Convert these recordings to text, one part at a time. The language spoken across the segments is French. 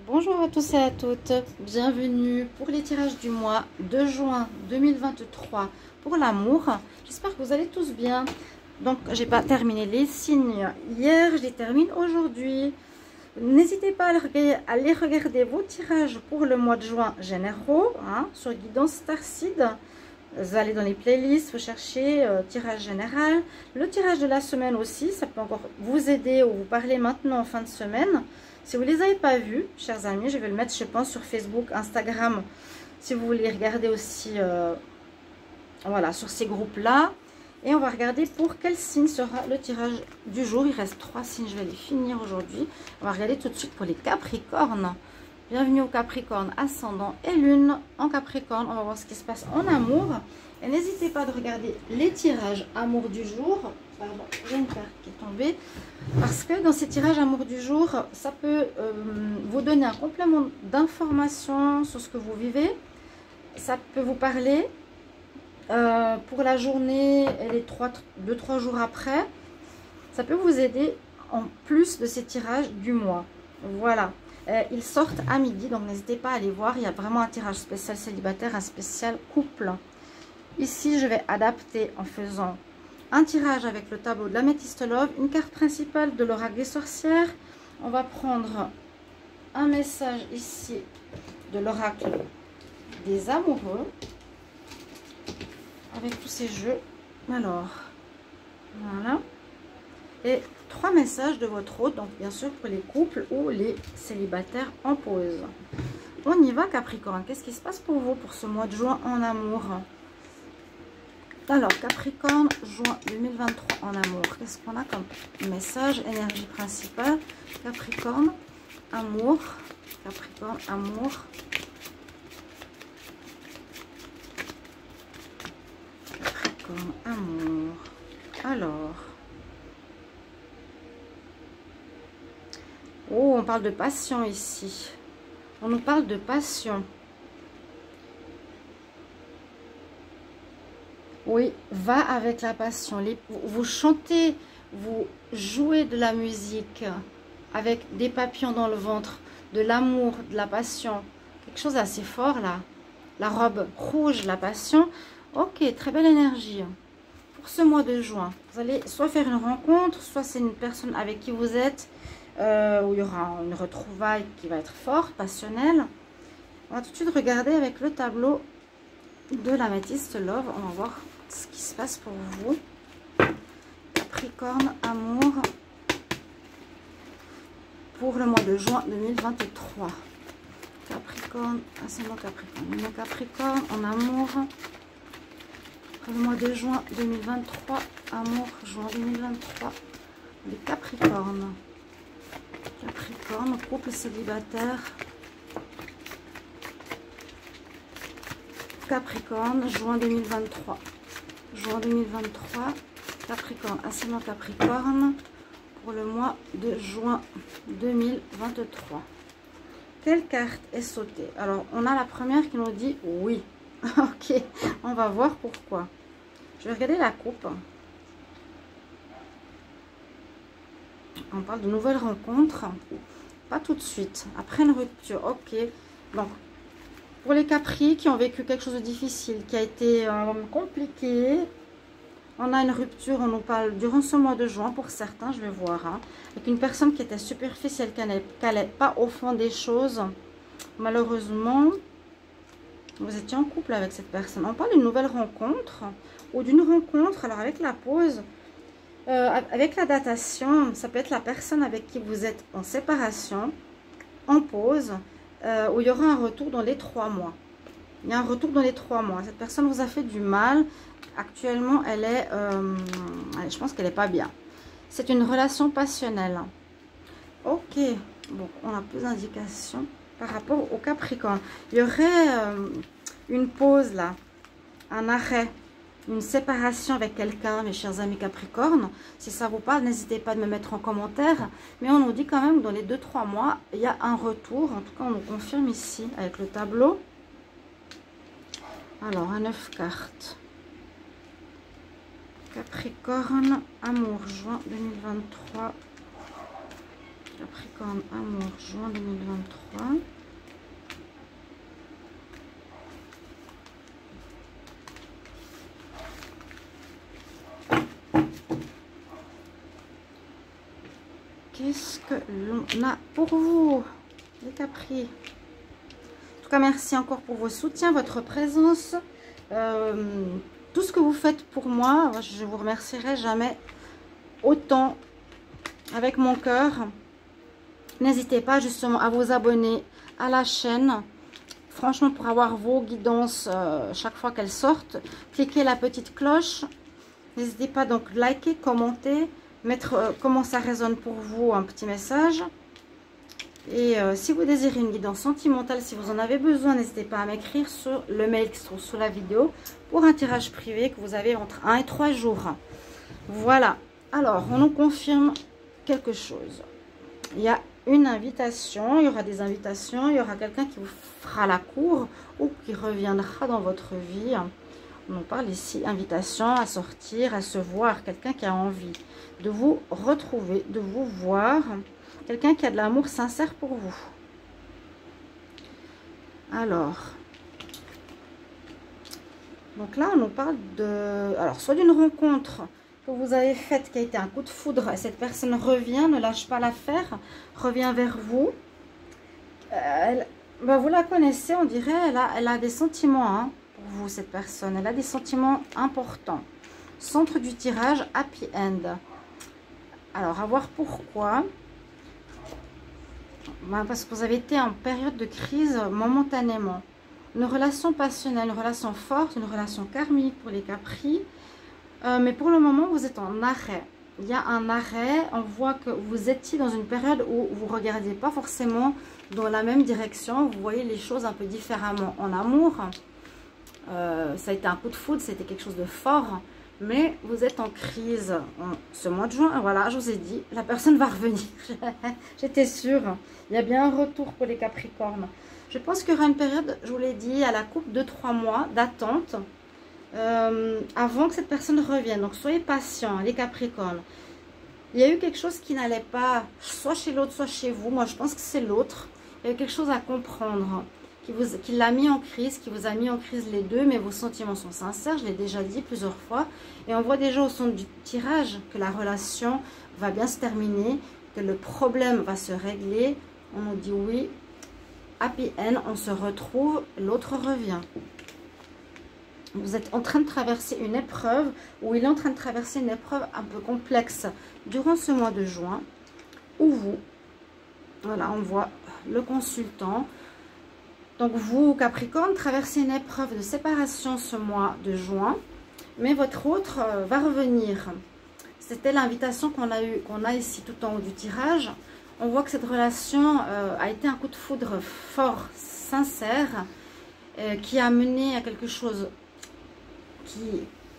Bonjour à tous et à toutes, bienvenue pour les tirages du mois de juin 2023 pour l'amour. J'espère que vous allez tous bien. Donc, j'ai pas terminé les signes hier, je les termine aujourd'hui. N'hésitez pas à aller regarder vos tirages pour le mois de juin généraux sur Guidance Starseed. Vous allez dans les playlists, vous cherchez tirage général. Le tirage de la semaine aussi, ça peut encore vous aider ou vous parler maintenant en fin de semaine. Si vous ne les avez pas vus, chers amis, je vais le mettre, je pense, sur Facebook, Instagram. Si vous voulez regarder aussi, voilà, sur ces groupes-là. Et on va regarder pour quel signe sera le tirage du jour. Il reste 3 signes, je vais les finir aujourd'hui. On va regarder tout de suite pour les Capricornes. Bienvenue aux Capricornes, ascendant et lune en Capricorne. On va voir ce qui se passe en amour. Et n'hésitez pas de regarder les tirages amour du jour. Pardon, j'ai une carte qui est tombée. Parce que dans ces tirages amour du jour, ça peut vous donner un complément d'information sur ce que vous vivez. Ça peut vous parler pour la journée et les 2-3 jours après. Ça peut vous aider en plus de ces tirages du mois. Voilà. Ils sortent à midi, donc n'hésitez pas à aller voir. Il y a vraiment un tirage spécial célibataire, un spécial couple. Ici, je vais adapter en faisant un tirage avec le tableau de l'Améthyste Love, une carte principale de l'oracle des sorcières. On va prendre un message ici de l'oracle des amoureux avec tous ces jeux. Alors, voilà. Et 3 messages de votre hôte, donc bien sûr pour les couples ou les célibataires en pause. On y va Capricorne, qu'est-ce qui se passe pour vous pour ce mois de juin en amour? Alors Capricorne, juin 2023 en amour, qu'est-ce qu'on a comme message, énergie principale? Capricorne, amour, Capricorne, amour. Capricorne, amour. Alors... oh, on parle de passion ici. On nous parle de passion. Oui, va avec la passion. Vous chantez, vous jouez de la musique avec des papillons dans le ventre, de l'amour, de la passion. Quelque chose d'assez fort là. La robe rouge, la passion. Ok, très belle énergie. Pour ce mois de juin, vous allez soit faire une rencontre, soit c'est une personne avec qui vous êtes, où il y aura une retrouvaille qui va être forte, passionnelle. On va tout de suite regarder avec le tableau de l'Améthyste Love. On va voir ce qui se passe pour vous. Capricorne, amour, pour le mois de juin 2023. Capricorne, ascendant Capricorne. Le Capricorne en amour pour le mois de juin 2023. Amour, juin 2023. Les Capricornes. Capricorne, couple célibataire. Capricorne, juin 2023. Juin 2023. Capricorne, ascendant Capricorne. Pour le mois de juin 2023. Quelle carte est sautée? Alors, on a la première qui nous dit oui. Ok, on va voir pourquoi. Je vais regarder la coupe. On parle de nouvelles rencontres. Pas tout de suite. Après une rupture. Ok. Donc, pour les Capri qui ont vécu quelque chose de difficile, qui a été compliqué, on a une rupture. On nous parle durant ce mois de juin, pour certains, je vais voir. Avec une personne qui était superficielle, qui n'allait pas au fond des choses. Malheureusement, vous étiez en couple avec cette personne. On parle d'une nouvelle rencontre ou d'une rencontre. Alors, avec la pause... avec la datation, ça peut être la personne avec qui vous êtes en séparation, en pause, où il y aura un retour dans les 3 mois. Il y a un retour dans les 3 mois. Cette personne vous a fait du mal. Actuellement, elle est... je pense qu'elle n'est pas bien. C'est une relation passionnelle. Ok. Bon, on a plus d'indications par rapport au Capricorne. Il y aurait une pause là, un arrêt. Une séparation avec quelqu'un, mes chers amis Capricorne. Si ça vous parle, n'hésitez pas de me mettre en commentaire. Mais on nous dit quand même que dans les 2-3 mois, il y a un retour. En tout cas, on nous confirme ici avec le tableau. Alors, un 9 cartes. Capricorne, amour, juin 2023. Capricorne, amour, juin 2023. Qu'est-ce que l'on a pour vous, les Capri? En tout cas, merci encore pour vos soutiens, votre présence. Tout ce que vous faites pour moi, je vous remercierai jamais autant avec mon cœur. N'hésitez pas justement à vous abonner à la chaîne. Franchement, pour avoir vos guidances chaque fois qu'elles sortent, cliquez la petite cloche. N'hésitez pas donc liker, commenter, mettre comment ça résonne pour vous, un petit message. Et si vous désirez une guidance sentimentale, si vous en avez besoin, n'hésitez pas à m'écrire sur le mail qui se trouve sous la vidéo pour un tirage privé que vous avez entre 1 et 3 jours. Voilà. Alors, on nous confirme quelque chose. Il y a une invitation, il y aura des invitations, il y aura quelqu'un qui vous fera la cour ou qui reviendra dans votre vie. On nous parle ici, invitation à sortir, à se voir, quelqu'un qui a envie de vous retrouver, de vous voir, quelqu'un qui a de l'amour sincère pour vous. Alors, donc là, on nous parle de, alors soit d'une rencontre que vous avez faite qui a été un coup de foudre, et cette personne revient, ne lâche pas l'affaire, revient vers vous. Vous la connaissez, on dirait, elle a des sentiments hein, pour vous, cette personne. Elle a des sentiments importants. Centre du tirage, happy end. Alors, à voir pourquoi. Parce que vous avez été en période de crise momentanément. Une relation passionnelle, une relation forte, une relation karmique pour les Capri. Mais pour le moment, vous êtes en arrêt. Il y a un arrêt. On voit que vous étiez dans une période où vous ne regardiez pas forcément dans la même direction. Vous voyez les choses un peu différemment en amour. Ça a été un coup de foudre, c'était quelque chose de fort. Mais vous êtes en crise ce mois de juin. Voilà, je vous ai dit, la personne va revenir. J'étais sûre. Il y a bien un retour pour les Capricornes. Je pense qu'il y aura une période, je vous l'ai dit, à la coupe de 3 mois d'attente. Avant que cette personne revienne. Donc soyez patients les Capricornes. Il y a eu quelque chose qui n'allait pas soit chez l'autre soit chez vous. Moi je pense que c'est l'autre. Il y a eu quelque chose à comprendre qui l'a mis en crise, qui vous a mis en crise les deux, mais vos sentiments sont sincères, je l'ai déjà dit plusieurs fois. Et on voit déjà au son du tirage que la relation va bien se terminer, que le problème va se régler. On nous dit oui, happy end, on se retrouve, l'autre revient. Vous êtes en train de traverser une épreuve, ou il est en train de traverser une épreuve un peu complexe durant ce mois de juin, où vous, voilà, on voit le consultant. Donc vous, Capricorne, traversez une épreuve de séparation ce mois de juin, mais votre autre va revenir. C'était l'invitation qu'on a ici tout en haut du tirage. On voit que cette relation a été un coup de foudre fort, sincère, qui a mené à quelque chose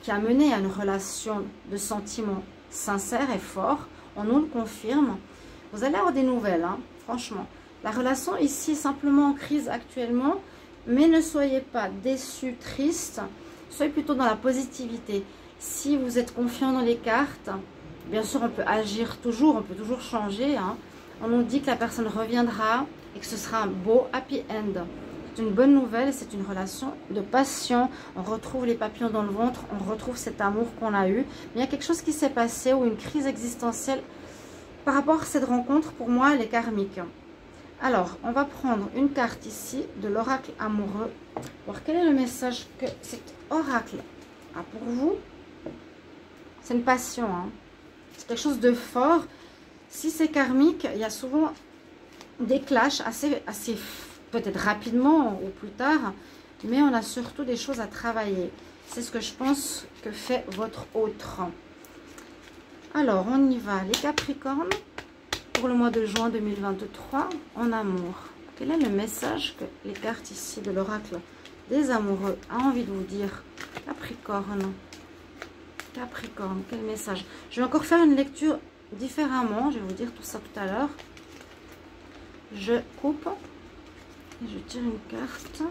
qui a mené à une relation de sentiments sincères et forts. On nous le confirme. Vous allez avoir des nouvelles, hein, franchement. La relation ici est simplement en crise actuellement, mais ne soyez pas déçus, tristes. Soyez plutôt dans la positivité. Si vous êtes confiant dans les cartes, bien sûr on peut agir toujours, on peut toujours changer. Hein. On nous dit que la personne reviendra et que ce sera un beau happy end. C'est une bonne nouvelle, c'est une relation de passion. On retrouve les papillons dans le ventre, on retrouve cet amour qu'on a eu. Mais il y a quelque chose qui s'est passé ou une crise existentielle par rapport à cette rencontre. Pour moi, elle est karmique. Alors, on va prendre une carte ici de l'oracle amoureux. Alors, quel est le message que cet oracle a pour vous? C'est une passion, hein. C'est quelque chose de fort. Si c'est karmique, il y a souvent des clashs assez peut-être rapidement ou plus tard, mais on a surtout des choses à travailler. C'est ce que je pense que fait votre autre. Alors, on y va, les Capricornes, pour le mois de juin 2023, en amour. Quel est le message que les cartes ici de l'oracle des amoureux a envie de vous dire? Capricorne. Capricorne, quel message? Je vais encore faire une lecture différemment. Je vais vous dire tout ça tout à l'heure. Je coupe. Et je tire une carte.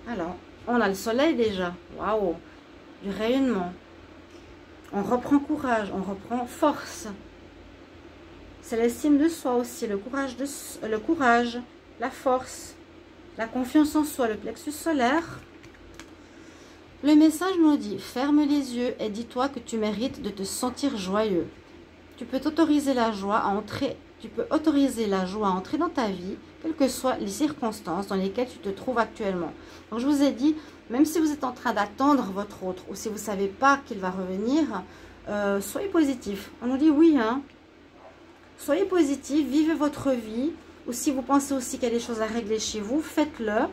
Alors, on a le soleil déjà. Waouh! Du rayonnement. On reprend courage, on reprend force. c'est l'estime de soi aussi, le courage, la force, la confiance en soi, le plexus solaire. Le message nous dit, ferme les yeux et dis-toi que tu mérites de te sentir joyeux. Tu peux autoriser la joie à entrer dans ta vie, quelles que soient les circonstances dans lesquelles tu te trouves actuellement. Donc je vous ai dit, même si vous êtes en train d'attendre votre autre, ou si vous ne savez pas qu'il va revenir, soyez positif. On nous dit oui, hein. Soyez positif, vivez votre vie, ou si vous pensez aussi qu'il y a des choses à régler chez vous, faites-le,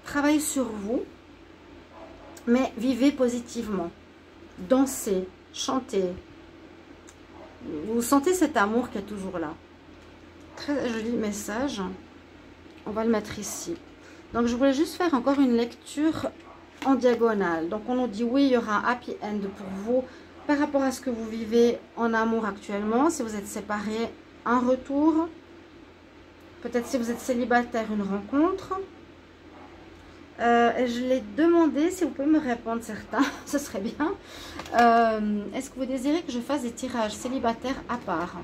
travaillez sur vous, mais vivez positivement, dansez, chantez. Vous sentez cet amour qui est toujours là. Très joli message. On va le mettre ici. Donc, je voulais juste faire encore une lecture en diagonale. Donc, on nous dit oui, il y aura un happy end pour vous par rapport à ce que vous vivez en amour actuellement. Si vous êtes séparés, un retour. Peut-être si vous êtes célibataire, une rencontre. Et je l'ai demandé, si vous pouvez me répondre certains, ce serait bien. Est-ce que vous désirez que je fasse des tirages célibataires à part?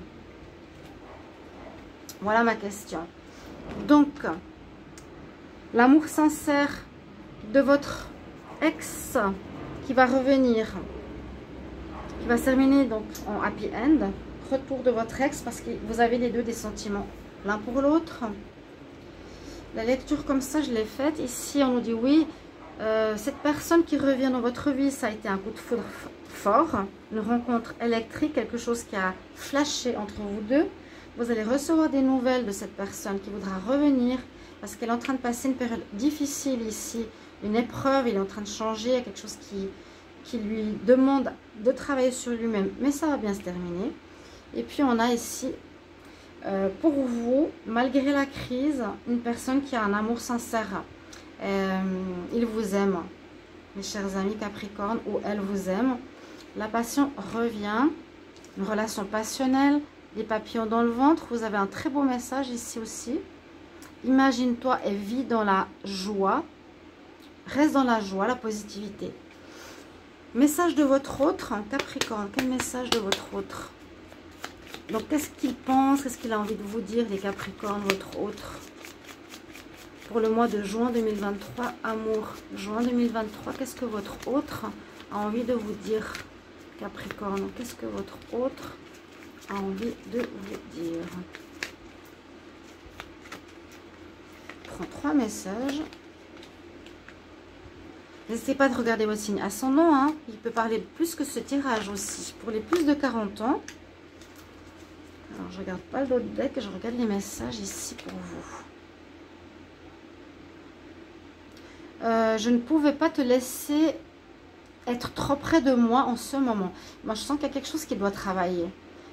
Voilà ma question. Donc, l'amour sincère de votre ex qui va revenir, qui va se terminer donc en happy end, retour de votre ex parce que vous avez les deux des sentiments l'un pour l'autre. La lecture comme ça, je l'ai faite. Ici, on nous dit oui, cette personne qui revient dans votre vie, ça a été un coup de foudre fort, une rencontre électrique, quelque chose qui a flashé entre vous deux. Vous allez recevoir des nouvelles de cette personne qui voudra revenir parce qu'elle est en train de passer une période difficile ici, une épreuve, il est en train de changer, il y a quelque chose qui lui demande de travailler sur lui-même, mais ça va bien se terminer. Et puis on a ici, pour vous, malgré la crise, une personne qui a un amour sincère. Il vous aime, mes chers amis Capricorne, ou elle vous aime. La passion revient, une relation passionnelle, les papillons dans le ventre. Vous avez un très beau message ici aussi. Imagine-toi et vis dans la joie. Reste dans la joie, la positivité. Message de votre autre, Capricorne. Quel message de votre autre? Donc, qu'est-ce qu'il pense? Qu'est-ce qu'il a envie de vous dire, les Capricornes, votre autre? Pour le mois de juin 2023, amour. Juin 2023, qu'est-ce que votre autre a envie de vous dire, Capricorne? Qu'est-ce que votre autre a envie de vous dire? Je prends 3 messages. N'hésitez pas de regarder votre signe ascendant, hein. Il peut parler plus que ce tirage aussi. Pour les plus de 40 ans. Alors, je regarde pas l'autre deck, je regarde les messages ici pour vous. Je ne pouvais pas te laisser être trop près de moi en ce moment. Moi, je sens qu'il y a quelque chose qui doit travailler.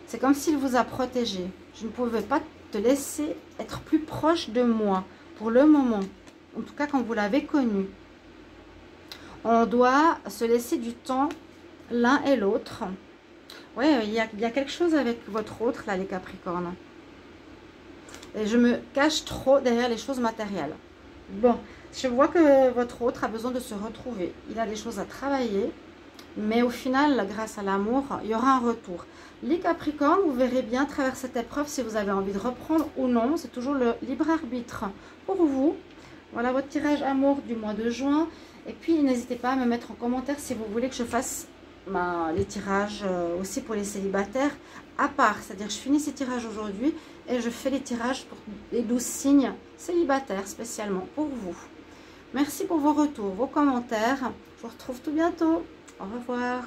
C'est comme s'il vous a protégé. Je ne pouvais pas te laisser être plus proche de moi pour le moment. En tout cas, quand vous l'avez connu. On doit se laisser du temps l'un et l'autre. Oui, il y a quelque chose avec votre autre, là, les Capricornes. Et je me cache trop derrière les choses matérielles. Bon, je vois que votre autre a besoin de se retrouver. Il a des choses à travailler. Mais au final, grâce à l'amour, il y aura un retour. Les Capricornes, vous verrez bien à travers cette épreuve si vous avez envie de reprendre ou non. C'est toujours le libre arbitre pour vous. Voilà votre tirage amour du mois de juin. Et puis, n'hésitez pas à me mettre en commentaire si vous voulez que je fasse les tirages aussi pour les célibataires à part. C'est-à-dire, je finis ces tirages aujourd'hui et je fais les tirages pour les 12 signes célibataires spécialement pour vous. Merci pour vos retours, vos commentaires. Je vous retrouve tout bientôt. Au revoir.